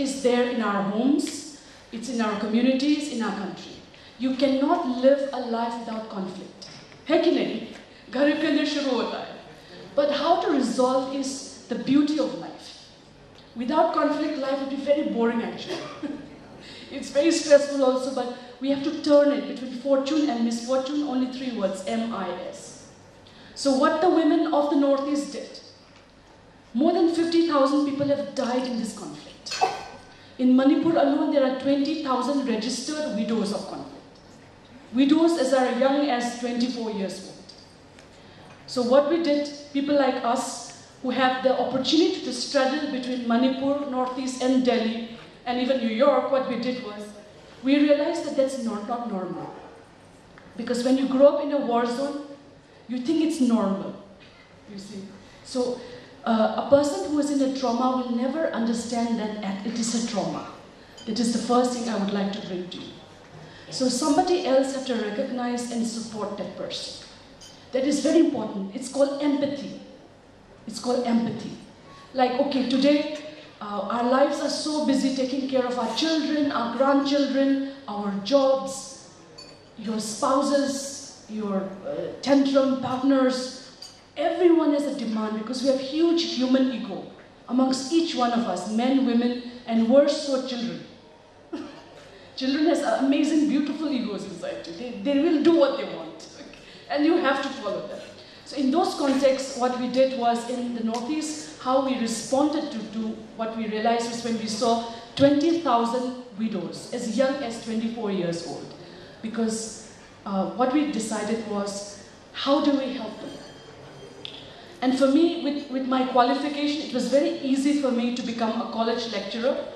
is there in our homes, it's in our communities, in our country. You cannot live a life without conflict. है कि नहीं? घर के अंदर शुरू होता है. But how to resolve is the beauty of life. Without conflict, life would be very boring actually. It's very stressful also, but we have to turn it between fortune and misfortune, only 3 words, M-I-S. So what the women of the Northeast did, more than 50,000 people have died in this conflict. In Manipur alone, there are 20,000 registered widows of conflict. Widows as are young as 24 years old. So what we did, people like us who have the opportunity to straddle between Manipur, Northeast and Delhi, and even New York, what we did was, we realized that that's not normal. Because when you grow up in a war zone, you think it's normal, you see. So a person who is in a trauma will never understand that it is a trauma. That is the first thing I would like to bring to you. So somebody else has to recognize and support that person. That is very important. It's called empathy. It's called empathy. Like, okay, today, our lives are so busy taking care of our children, our grandchildren, our jobs, your spouses, your tantrum partners. Everyone has a demand because we have huge human ego amongst each one of us, men, women, and worse so children. Children has amazing, beautiful egos inside you. They will do what they want, okay? And you have to follow them. So in those contexts, what we did was in the Northeast, how we responded to what we realized was when we saw 20,000 widows as young as 24 years old. Because what we decided was, how do we help them? And for me, with my qualification, it was very easy for me to become a college lecturer.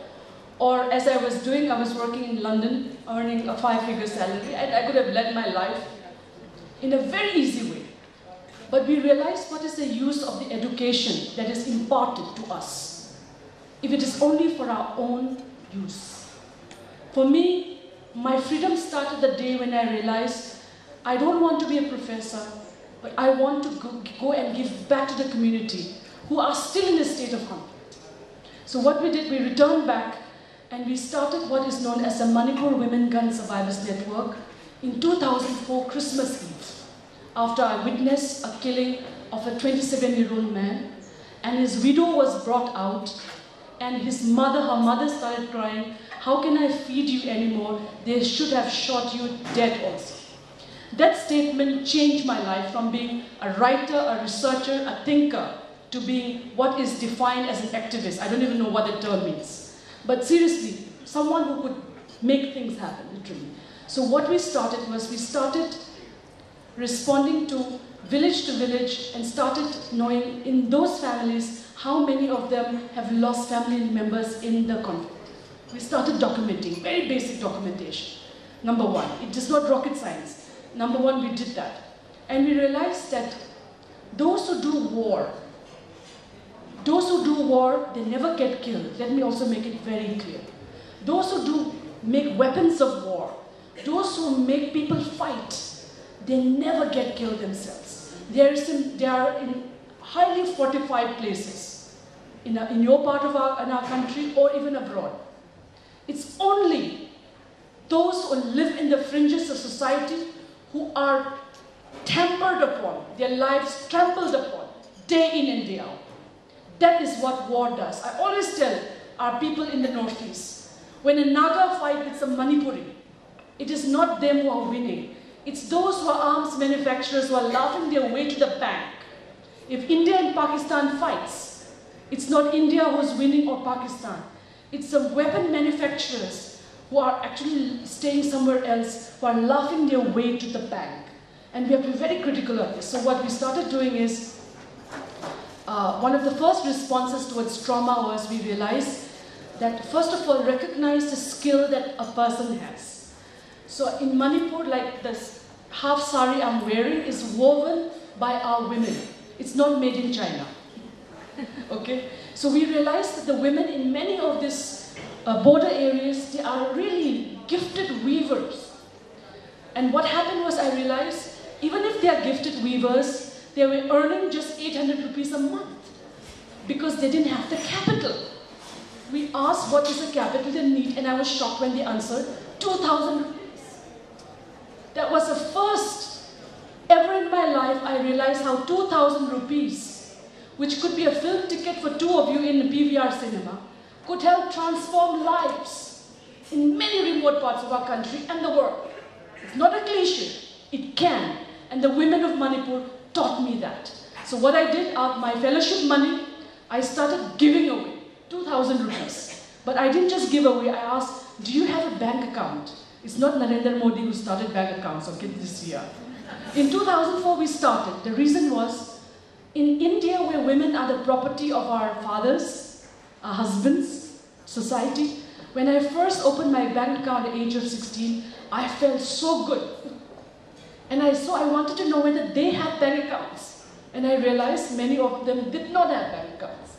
Or as I was doing, I was working in London, earning a 5-figure salary, and I could have led my life in a very easy way. But we realized what is the use of the education that is imparted to us, if it is only for our own use. For me, my freedom started the day when I realized I don't want to be a professor, but I want to go and give back to the community who are still in a state of conflict. So what we did, we returned back and we started what is known as the Manipur Women Gun Survivors Network in 2004 Christmas Eve, after I witnessed a killing of a 27-year-old man, and his widow was brought out, and her mother started crying, "How can I feed you anymore? They should have shot you dead also." That statement changed my life from being a writer, a researcher, a thinker, to being what is defined as an activist. I don't even know what that term means. But seriously, someone who could make things happen, literally. So what we started was, we started responding to village and started knowing in those families how many of them have lost family members in the conflict. We started documenting, very basic documentation. Number one, it is not rocket science. Number one, we did that. And we realized that those who do war, they never get killed. Let me also make it very clear. Those who make weapons of war, those who make people fight, they never get killed themselves. They are in highly fortified places, in your part of our country or even abroad. It's only those who live in the fringes of society who are tampered upon, their lives trampled upon, day in and day out. That is what war does. I always tell our people in the Northeast, when a Naga fight with some Manipuri, it is not them who are winning. It's those who are arms manufacturers who are laughing their way to the bank. If India and Pakistan fights, it's not India who's winning or Pakistan. It's the weapon manufacturers who are actually staying somewhere else, who are laughing their way to the bank. And we have to be very critical of this. So what we started doing is, one of the first responses towards trauma was, we realized that first of all, recognize the skill that a person has. So in Manipur, like this half sari I'm wearing is woven by our women. It's not made in China. Okay? So we realized that the women in many of these border areas, they are really gifted weavers. And what happened was, I realized, even if they are gifted weavers, they were earning just 800 rupees a month because they didn't have the capital. we asked what is the capital they need, and I was shocked when they answered 2,000 rupees. That was the first ever in my life I realized how 2,000 rupees, which could be a film ticket for two of you in the PVR cinema, could help transform lives in many remote parts of our country and the world. It's not a cliche, it can. And the women of Manipur taught me that. So what I did, out of my fellowship money, I started giving away 2,000 rupees. But I didn't just give away, I asked, do you have a bank account? It's not Narendra Modi who started bank accounts, okay, this year. In 2004 we started. The reason was, in India where women are the property of our fathers, our husbands, society, when I first opened my bank account at the age of 16, I felt so good. And I wanted to know whether they had bank accounts. And I realized many of them did not have bank accounts.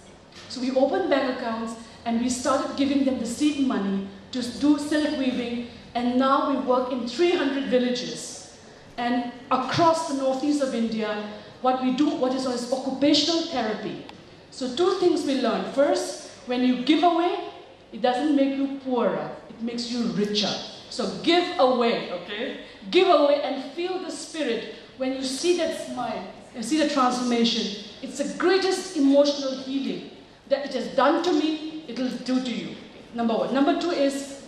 So we opened bank accounts and we started giving them the seed money to do silk weaving. And now we work in 300 villages. And across the northeast of India, what we do, what is known as occupational therapy. So two things we learned. First, when you give away, it doesn't make you poorer, it makes you richer. So give away, okay? Give away and feel the spirit when you see that smile and see the transformation. It's the greatest emotional healing that it has done to me, it will do to you. Number one. Number two is,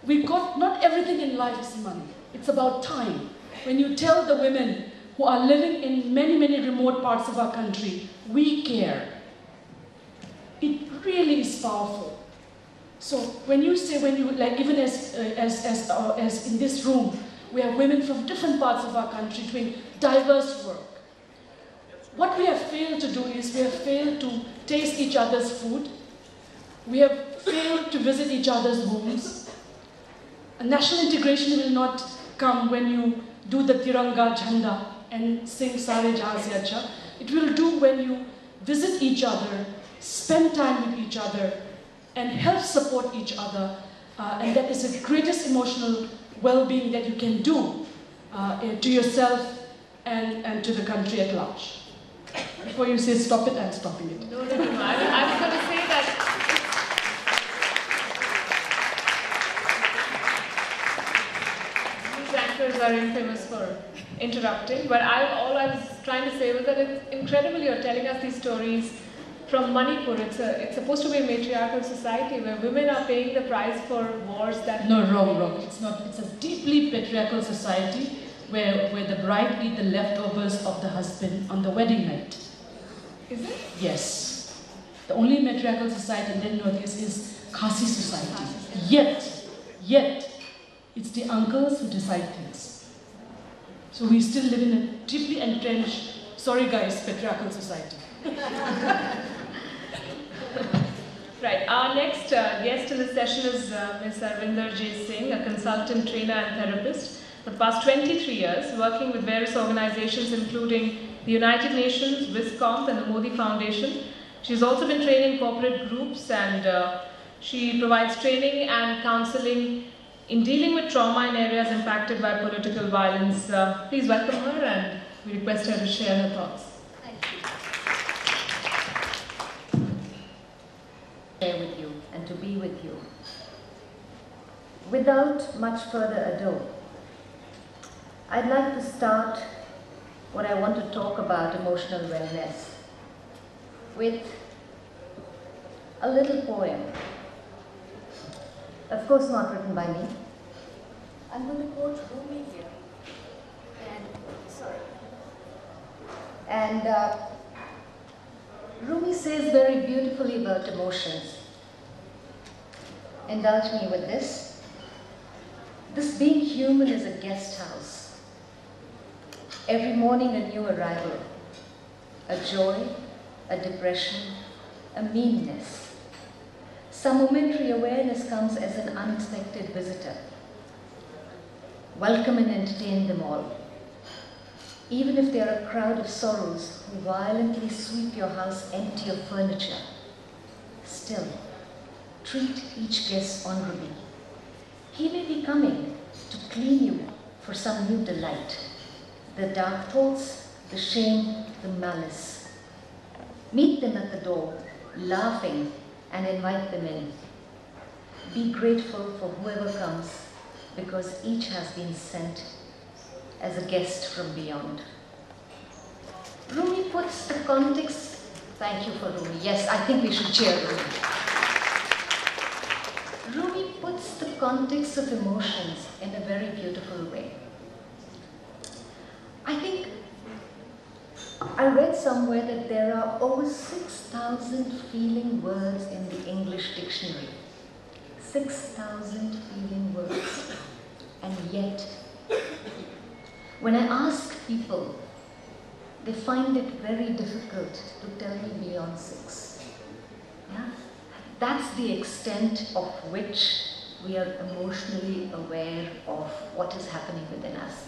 not everything in life is money. It's about time. When you tell the women who are living in many, many remote parts of our country, we care, it really is powerful. So when you say, like even as in this room, we have women from different parts of our country doing diverse work. What we have failed to do is we have failed to taste each other's food. We have failed to visit each other's homes. A national integration will not come when you do the Tiranga Jhanda and sing Sare Jahan Se Acha. It will do when you visit each other, spend time with each other, and help support each other. And that is the greatest emotional well-being that you can do to yourself and to the country at large. Before you say stop it, I'm stopping it. No. I was going to say that these actors are infamous for interrupting, but all I was trying to say was that it's incredible you're telling us these stories from Manipur. It's supposed to be a matriarchal society where women are paying the price for wars that... No, wrong. It's not. It's a deeply patriarchal society where the bride eats the leftovers of the husband on the wedding night. Is it? Yes. The only matriarchal society in the Northeast is Khasi society. Yet, it's the uncles who decide things. So we still live in a deeply entrenched, sorry guys, patriarchal society. Right. Our next guest in this session is Ms. Arvinder J. Singh, a consultant, trainer and therapist for the past 23 years, working with various organizations including the United Nations, WISCOMP and the Modi Foundation. She's also been training corporate groups and she provides training and counseling in dealing with trauma in areas impacted by political violence. Please welcome her and we request her to share her thoughts. With you and to be with you. Without much further ado, I'd like to start what I want to talk about, emotional wellness, with a little poem. Of course not written by me. I'm going to quote Rumi here. And Rumi says very beautifully about emotions. Indulge me with this. This being human is a guest house. Every morning a new arrival. A joy, a depression, a meanness. Some momentary awareness comes as an unexpected visitor. Welcome and entertain them all. Even if they are a crowd of sorrows who violently sweep your house empty of furniture, still, treat each guest honorably. He may be coming to clean you for some new delight. The dark thoughts, the shame, the malice. Meet them at the door, laughing, and invite them in. Be grateful for whoever comes, because each has been sent as a guest from beyond. Rumi puts the context. Thank you for Rumi. Yes, I think we should cheer Rumi. Rumi puts the context of emotions in a very beautiful way. I think I read somewhere that there are over 6,000 feeling words in the English dictionary. 6,000 feeling words. And yet, when I ask people, they find it very difficult to tell me beyond 6. Yeah? That's the extent of which we are emotionally aware of what is happening within us.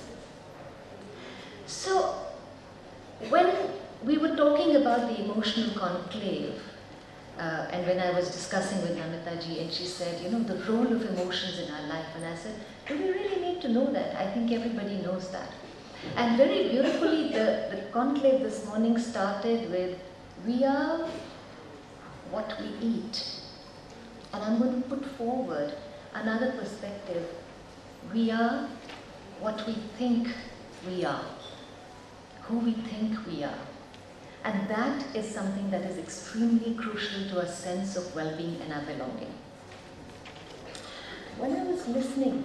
So, when we were talking about the emotional conclave, and when I was discussing with Namitaji, and she said, you know, the role of emotions in our life, and I said, do we really need to know that? I think everybody knows that. And very beautifully, the conclave this morning started with, we are what we eat. And I'm going to put forward another perspective. We are what we think we are, who we think we are. And that is something that is extremely crucial to a sense of well-being and our belonging. When I was listening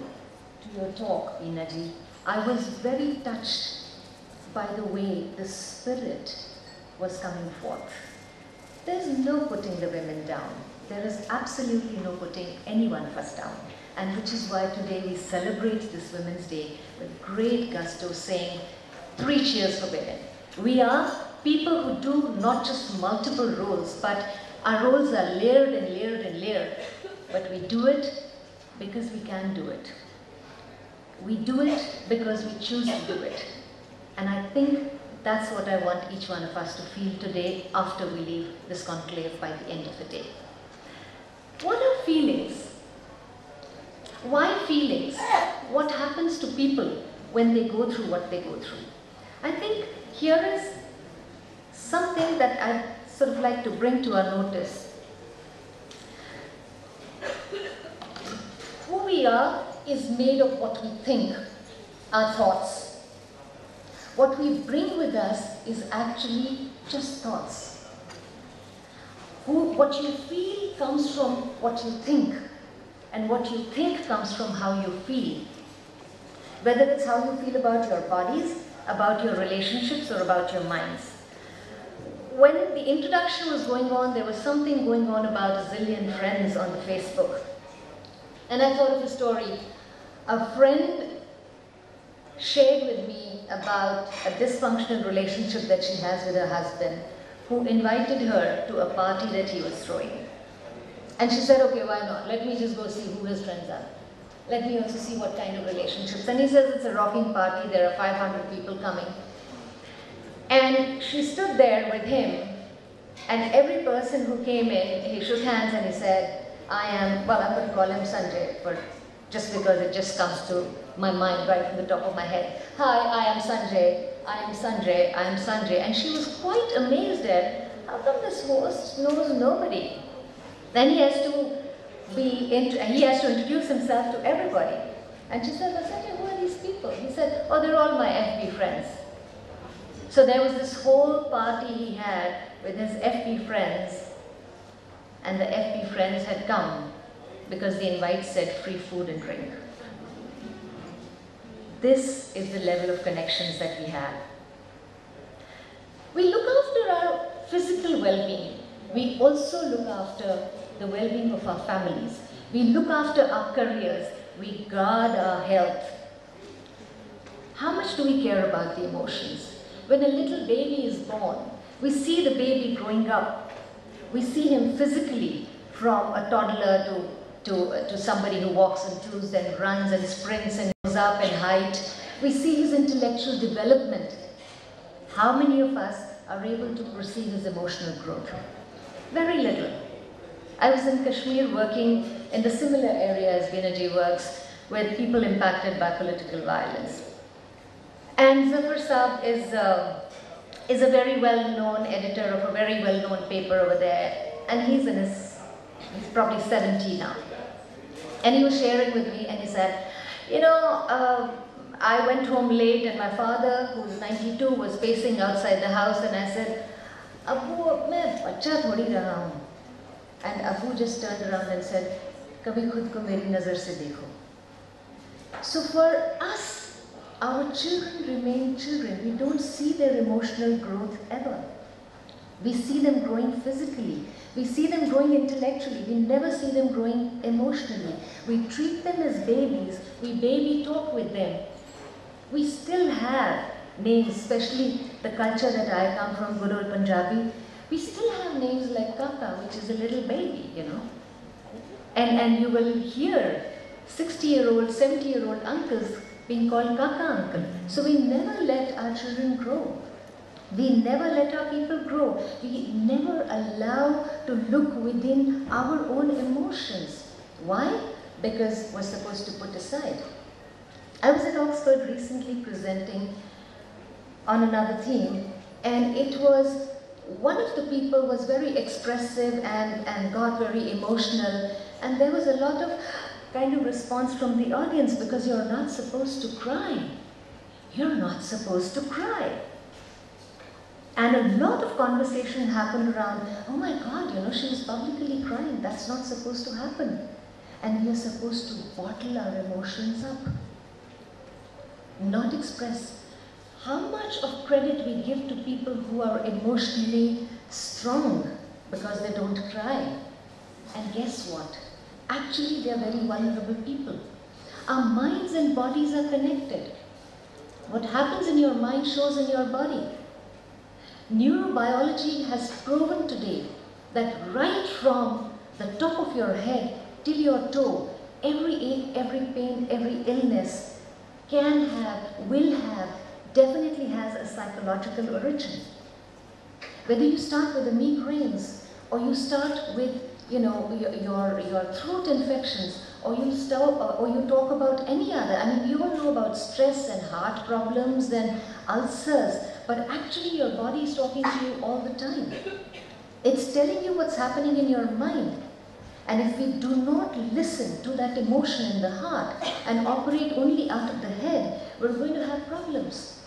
to your talk, Beenaji, I was very touched by the way the spirit was coming forth. There's no putting the women down. There is absolutely no putting anyone of us down. And which is why today we celebrate this Women's Day with great gusto, saying 3 cheers for women. We are people who do not just multiple roles, but our roles are layered and layered and layered. But we do it because we can do it. We do it because we choose to do it. And I think that's what I want each one of us to feel today after we leave this conclave by the end of the day. What are feelings? Why feelings? What happens to people when they go through what they go through? I think here is something that I'd sort of like to bring to our notice. Who we are is made of what we think, our thoughts. What we bring with us is actually just thoughts. What you feel comes from what you think, and what you think comes from how you feel. Whether it's how you feel about your bodies, about your relationships, or about your minds. When the introduction was going on, there was something going on about a zillion friends on the Facebook. And I thought of a story. A friend shared with me about a dysfunctional relationship that she has with her husband, who invited her to a party that he was throwing. And she said, okay, why not? Let me just go see who his friends are. Let me also see what kind of relationships. And he says it's a rocking party, there are 500 people coming. And she stood there with him, and every person who came in, he shook hands and he said, I'm going to call him Sanjay, just because it just comes to my mind right from the top of my head. Hi, I am Sanjay, I am Sanjay, I am Sanjay. And she was quite amazed at, how come this host knows nobody? Then he has to introduce himself to everybody. And she said, well, Sanjay, who are these people? He said, oh, they're all my FB friends. So there was this whole party he had with his FB friends, and the FB friends had come because the invite said free food and drink. This is the level of connections that we have. We look after our physical well-being. We also look after the well-being of our families. We look after our careers. We guard our health. How much do we care about the emotions? When a little baby is born, we see the baby growing up. We see him physically, from a toddler to somebody who walks on twos and runs and sprints and goes up in height. We see his intellectual development. How many of us are able to perceive his emotional growth? Very little. I was in Kashmir working in the similar area as Beenaji works, with people impacted by political violence. And Zafar Saab is a very well-known editor of a very well-known paper over there, and he's probably 70 now. And he was sharing with me and he said, you know, I went home late and my father, who was 92, was pacing outside the house, and I said, Abu, main bacha thodi raha hoon. And Abu just turned around and said, Kabhi khud ko meri nazar se dekho. So for us, our children remain children. We don't see their emotional growth ever. We see them growing physically. We see them growing intellectually. We never see them growing emotionally. We treat them as babies. We baby talk with them. We still have names, especially the culture that I come from, good old Punjabi. We still have names like Kaka, which is a little baby, you know. And you will hear 60-year-old, 70-year-old uncles being called Kaka uncle. So we never let our children grow. We never let our people grow. We never allow to look within our own emotions. Why? Because we're supposed to put aside. I was at Oxford recently presenting on another theme, and it was, one of the people was very expressive and got very emotional, and there was a lot of kind of response from the audience, because you're not supposed to cry. You're not supposed to cry. And a lot of conversation happened around, oh my God, you know, she was publicly crying. That's not supposed to happen. And we are supposed to bottle our emotions up, not express. How much of credit we give to people who are emotionally strong because they don't cry. And guess what? Actually, they are very vulnerable people. Our minds and bodies are connected. What happens in your mind shows in your body. Neurobiology has proven today that right from the top of your head till your toe, every ache, every pain, every illness can have, will have, definitely has a psychological origin. Whether you start with the migraines, or you start with, you know, your throat infections, or you talk about any other. I mean, you all know about stress and heart problems and ulcers, but actually your body is talking to you all the time. It's telling you what's happening in your mind. And if we do not listen to that emotion in the heart and operate only out of the head, we're going to have problems.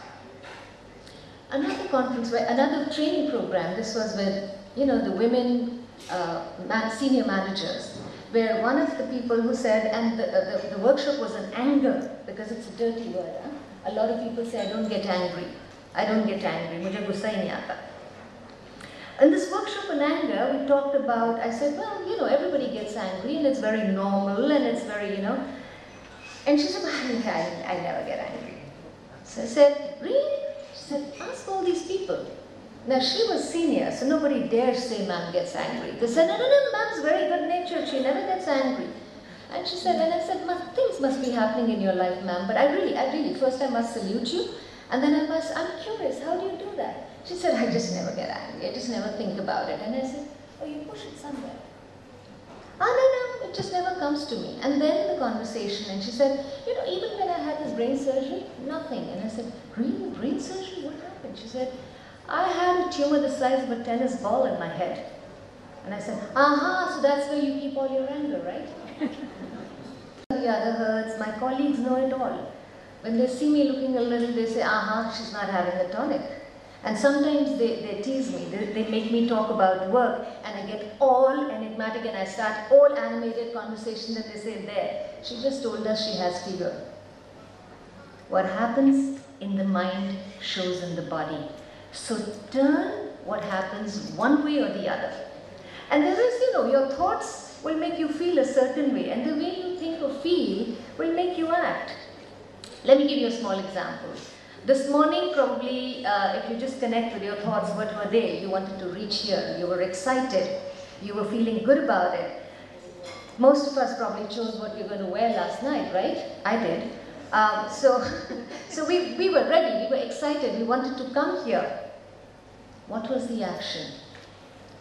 Another conference, another training program, this was with, you know, the women senior managers, where one of the people who said, and the workshop was on anger, because it's a dirty word. Huh? A lot of people say, I don't get angry. I don't get angry. Mujhe gussa hi nahi aata. In this workshop on anger, we talked about, I said, well, you know, everybody gets angry and it's very normal and it's very, you know. And she said, I never get angry. So I said, really? She said, ask all these people. Now she was senior, so nobody dares say ma'am gets angry. They said, no, ma'am's very good natured, she never gets angry. And she said, and I said, things must be happening in your life, ma'am, but I really, first I must salute you, and then I'm curious, how do you do that? She said, I just never get angry, I just never think about it. And I said, oh, you push it somewhere. No, it just never comes to me. And then the conversation, and she said, you know, even when I had this brain surgery, nothing. And I said, really, brain surgery, what happened? She said, I had a tumor the size of a tennis ball in my head. And I said, so that's where you keep all your anger, right? The other hurts, my colleagues know it all. When they see me looking a little, they say, she's not having a tonic. And sometimes they tease me, they make me talk about work, and I get all enigmatic and I start all animated conversation, and they say, there, she just told us she has fever. What happens in the mind shows in the body. So turn what happens one way or the other. And there is, you know, your thoughts will make you feel a certain way, and the way you think or feel will make you act. Let me give you a small example. This morning, probably, if you just connect with your thoughts, what were they? You wanted to reach here, you were excited, you were feeling good about it. Most of us probably chose what we were going to wear last night, right? I did. So we were ready, we were excited, we wanted to come here. What was the action?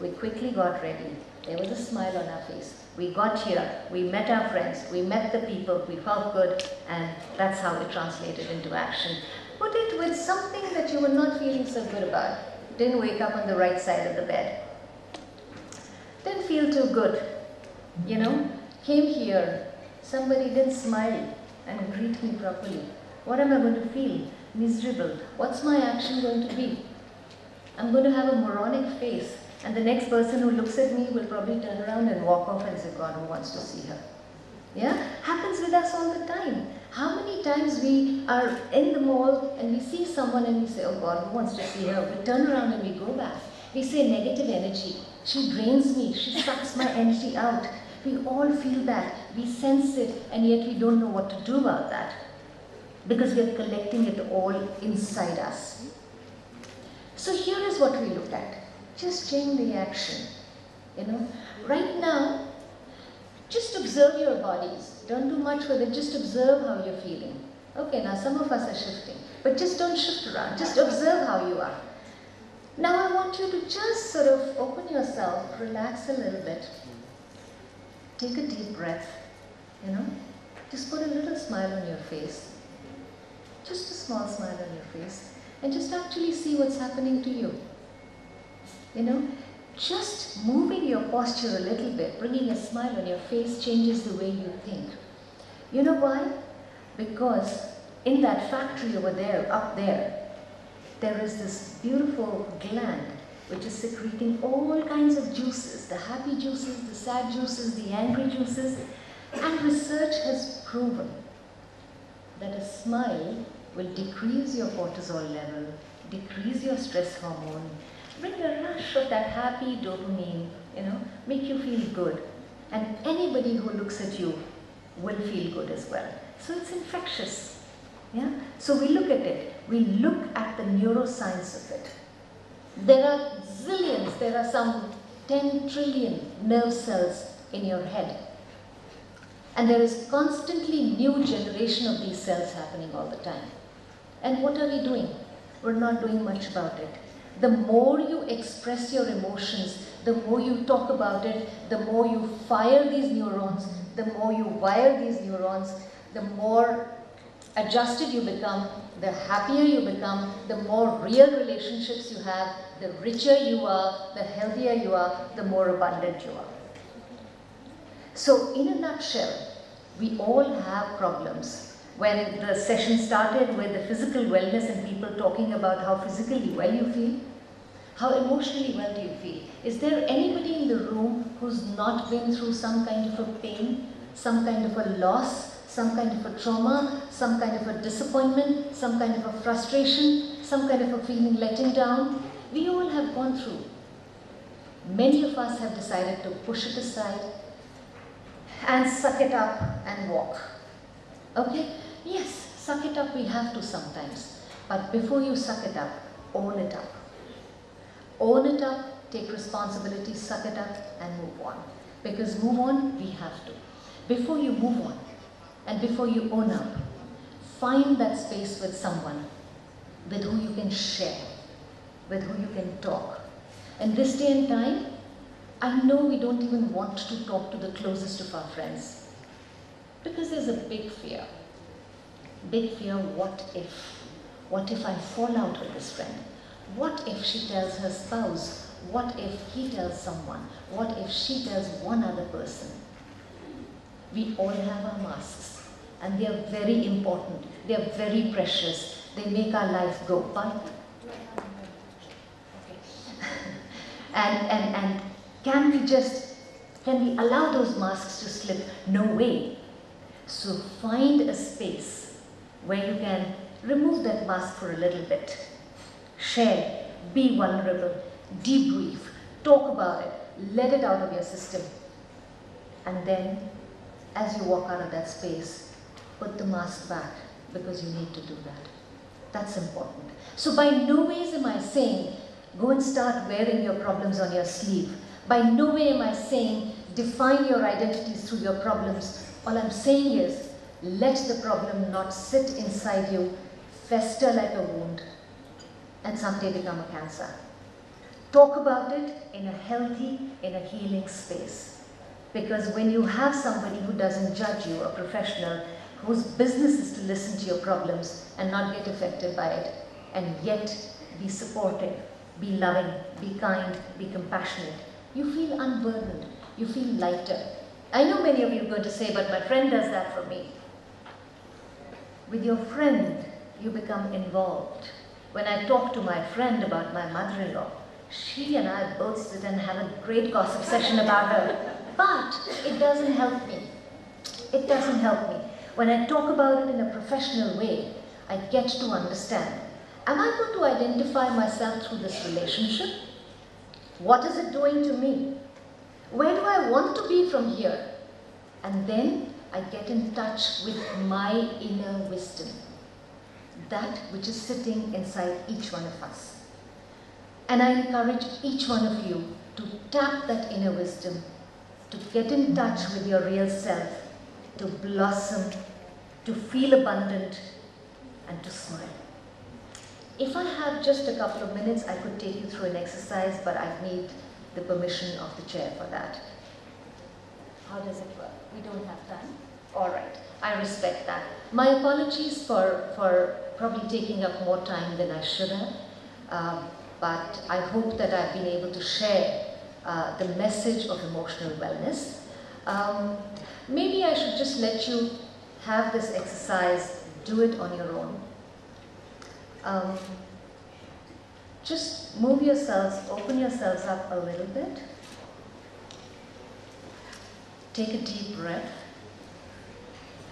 We quickly got ready. There was a smile on our face. We got here, we met our friends, we met the people, we felt good, and that's how it translated into action. Put it with something that you were not feeling so good about. Didn't wake up on the right side of the bed. Didn't feel too good. You know, came here, somebody didn't smile and greet me properly, what am I going to feel? Miserable. What's my action going to be? I'm going to have a moronic face, and the next person who looks at me will probably turn around and walk off and say, God, who wants to see her? Yeah? Happens with us all the time. How many times we are in the mall and we see someone and we say, oh God, who wants to see her? We turn around and we go back. We say negative energy. She drains me. She sucks my energy out. We all feel that. We sense it, and yet we don't know what to do about that, because we are collecting it all inside us. So here is what we look at. Just change the action. Right now, just observe your bodies. Don't do much with it. Just observe how you're feeling. Okay, now some of us are shifting, but just don't shift around. Just observe how you are. Now I want you to just sort of open yourself, relax a little bit. Take a deep breath, Just put a little smile on your face. Just a small smile on your face. And just actually see what's happening to you. Just moving your posture a little bit, bringing a smile on your face changes the way you think. You know why? Because in that factory over there, up there, there is this beautiful gland which is secreting all kinds of juices, the happy juices, the sad juices, the angry juices. And research has proven that a smile will decrease your cortisol level, decrease your stress hormone, bring a rush of that happy dopamine, make you feel good. And anybody who looks at you will feel good as well. So it's infectious. Yeah? So we look at it. We look at the neuroscience of it. There are zillions, there are some 10 trillion nerve cells in your head. And there is constantly new generation of these cells happening all the time. And what are we doing? We're not doing much about it. The more you express your emotions, the more you talk about it, the more you fire these neurons, the more you wire these neurons, the more adjusted you become, the happier you become, the more real relationships you have, the richer you are, the healthier you are, the more abundant you are. So in a nutshell, we all have problems. When the session started with the physical wellness and people talking about how physically well you feel, how emotionally well do you feel? Is there anybody in the room who's not been through some kind of a pain, some kind of a loss, some kind of a trauma, some kind of a disappointment, some kind of a frustration, some kind of a feeling letting down? We all have gone through. Many of us have decided to push it aside and suck it up and walk. Okay? Yes, suck it up we have to sometimes. But before you suck it up, own it up. Own it up, take responsibility, suck it up, and move on. Because move on, we have to. Before you move on, and before you own up, find that space with someone with who you can share, with who you can talk. And this day and time, I know we don't even want to talk to the closest of our friends. Because there's a big fear. Big fear, what if? What if I fall out with this friend? What if she tells her spouse? What if he tells someone? What if she tells one other person? We all have our masks, and they are very important. They are very precious. They make our life go. And can we allow those masks to slip? No way. So find a space where you can remove that mask for a little bit. Share, be vulnerable, debrief, talk about it, let it out of your system. And then, as you walk out of that space, put the mask back, because you need to do that. That's important. So by no ways am I saying, go and start wearing your problems on your sleeve. By no way am I saying, define your identities through your problems. All I'm saying is, let the problem not sit inside you, fester like a wound, and someday become a cancer. Talk about it in a healthy, in a healing space. Because when you have somebody who doesn't judge you, a professional, whose business is to listen to your problems and not get affected by it, and yet be supportive, be loving, be kind, be compassionate, you feel unburdened, you feel lighter. I know many of you are going to say, but my friend does that for me. With your friend, you become involved. When I talk to my friend about my mother-in-law, she and I both sit and have a great gossip session about her. But it doesn't help me. It doesn't help me. When I talk about it in a professional way, I get to understand. Am I going to identify myself through this relationship? What is it doing to me? Where do I want to be from here? And then I get in touch with my inner wisdom, that which is sitting inside each one of us. And I encourage each one of you to tap that inner wisdom, to get in touch with your real self, to blossom, to feel abundant, and to smile. If I have just a couple of minutes, I could take you through an exercise, but I need the permission of the chair for that. How does it work? We don't have time? All right, I respect that. My apologies for probably taking up more time than I should have, but I hope that I've been able to share the message of emotional wellness. Maybe I should just let you have this exercise, do it on your own. Just move yourselves, open yourselves up a little bit. Take a deep breath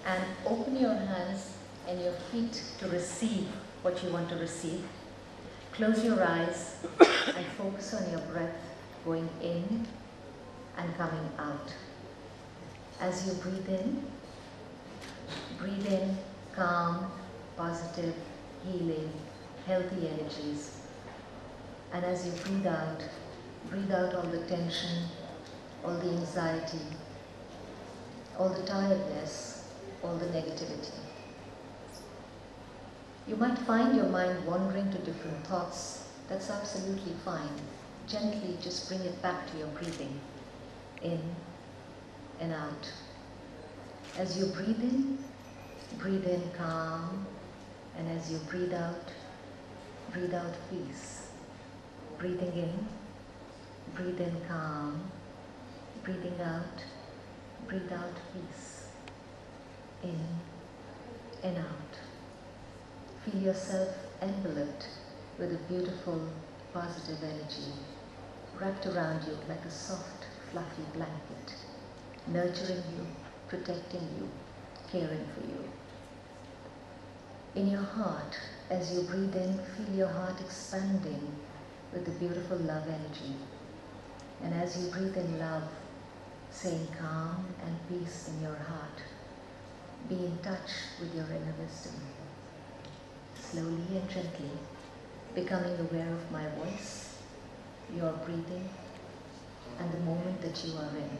and open your hands and your feet to receive what you want to receive. Close your eyes and focus on your breath going in and coming out. As you breathe in calm, positive, healing, healthy energies. And as you breathe out all the tension, all the anxiety, all the tiredness, all the negativity. You might find your mind wandering to different thoughts. That's absolutely fine. Gently just bring it back to your breathing, in and out. As you breathe in calm, and as you breathe out peace. Breathing in, breathe in calm, breathing out, breathe out peace. In and out. Feel yourself enveloped with a beautiful, positive energy wrapped around you like a soft, fluffy blanket, nurturing you, protecting you, caring for you. In your heart, as you breathe in, feel your heart expanding with the beautiful love energy. And as you breathe in love, saying calm and peace in your heart, be in touch with your inner wisdom. Slowly and gently, becoming aware of my voice, your breathing, and the moment that you are in.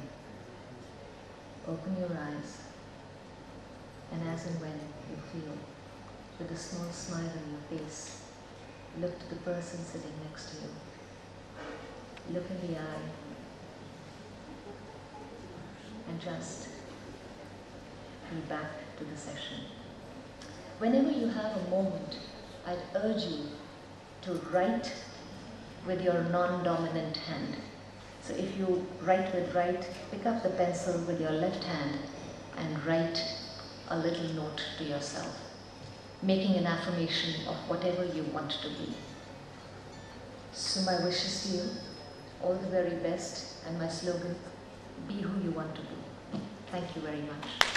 Open your eyes, and as and when you feel, with a small smile on your face, look to the person sitting next to you. Look in the eye, and just be back to the session. Whenever you have a moment, I'd urge you to write with your non-dominant hand. So if you write with right, pick up the pencil with your left hand and write a little note to yourself, making an affirmation of whatever you want to be. So my wishes to you, all the very best, and my slogan, be who you want to be. Thank you very much.